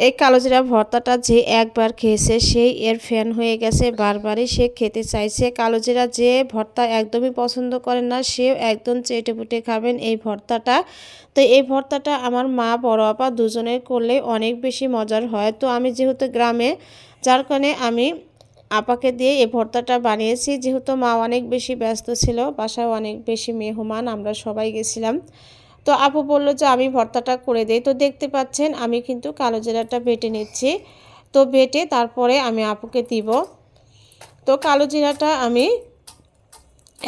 এই কালোজিরা ভর্তাটা যে একবার খেয়েছে সেই এর ফ্যান হয়ে গেছে, বারবারই সে খেতে চাইছে। কালোজিরা যে ভর্তা একদমই পছন্দ করেন না সেও একদম চেটেপুটে খাবেন এই ভর্তাটা। তো এই ভর্তাটা আমার মা বড় আপা দুজনের করলে অনেক বেশি মজার হয়। তো আমি যেহেতু গ্রামে, যার কারণে আমি আপাকে দিয়ে এই ভর্তাটা বানিয়েছি। যেহেতু মা অনেক বেশি ব্যস্ত ছিল, বাসায় অনেক বেশি মেহমান, আমরা সবাই গেছিলাম। তো আপু বলল যে আমি ভর্তাটা করে দেই। তো দেখতে পাচ্ছেন আমি কিন্তু কালো জিরাটা বেটে নিচ্ছি। তো বেটে তারপরে আমি আপুকে দিব। তো কালো জিরাটা আমি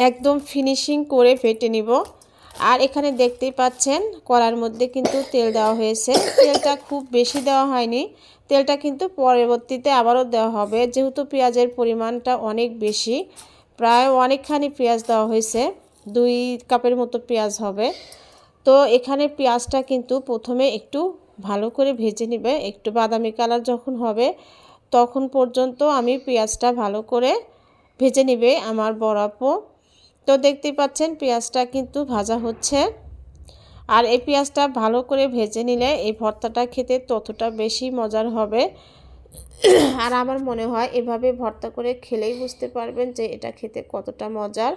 একদম ফিনিশিং করে বেটে নিব। আর এখানে দেখতেই পাচ্ছেন কড়ার মধ্যে কিন্তু তেল দেওয়া হয়েছে। তেলটা খুব বেশি দেওয়া হয়নি, তেলটা কিন্তু পরবর্তীতে আবারও দেওয়া হবে। যেহেতু পেঁয়াজের পরিমাণটা অনেক বেশি, প্রায় অনেকখানি পেঁয়াজ দেওয়া হয়েছে, 2 কাপের মতো পেঁয়াজ হবে। তো এখানে পেঁয়াজটা কিন্তু প্রথমে একটু ভালো করে ভেজে নেবে, একটু বাদামি কালার যখন হবে তখন পর্যন্ত আমি পেঁয়াজটা ভালো করে ভেজে নেবে আমার বড় আপু। তো দেখতেই পাচ্ছেন পেঁয়াজটা কিন্তু ভাজা হচ্ছে। আর এই পেঁয়াজটা ভালো করে ভেজে নিলে এই ভর্তাটা খেতে ততটা বেশি মজার হবে। আর আমার মনে হয় এভাবে ভর্তা করে খেলেই বুঝতে পারবেন যে এটা খেতে কতটা মজার।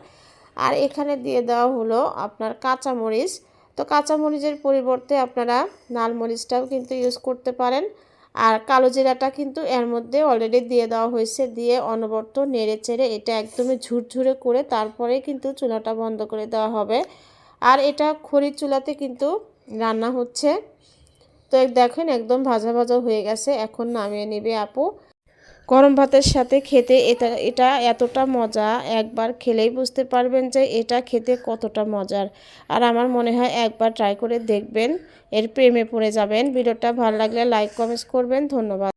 আর এখানে দিয়ে দেওয়া হলো আপনার কাঁচামরিচ। তো কাঁচামরিচের পরিবর্তে আপনারা লাল মরিচটাও কিন্তু ইউজ করতে পারেন। আর কালো জিরাটা কিন্তু এর মধ্যে অলরেডি দিয়ে দেওয়া হয়েছে, দিয়ে অনবরত নেড়ে চেড়ে এটা একদমই ঝুরঝুরে করে তারপরে কিন্তু চুলাটা বন্ধ করে দেওয়া হবে। আর এটা খড়ির চুলাতে কিন্তু রান্না হচ্ছে। তো দেখেন একদম ভাজা ভাজা হয়ে গেছে, এখন নামিয়ে নেবে আপু। গরম ভাতের সাথে খেতে এটা এতটা মজা, একবার খেলেই বুঝতে পারবেন যে এটা খেতে কতটা মজার। আর আমার মনে হয় একবার ট্রাই করে দেখবেন, এর প্রেমে পড়ে যাবেন। ভিডিওটা ভালো লাগলে লাইক কমেন্টস করবেন। ধন্যবাদ।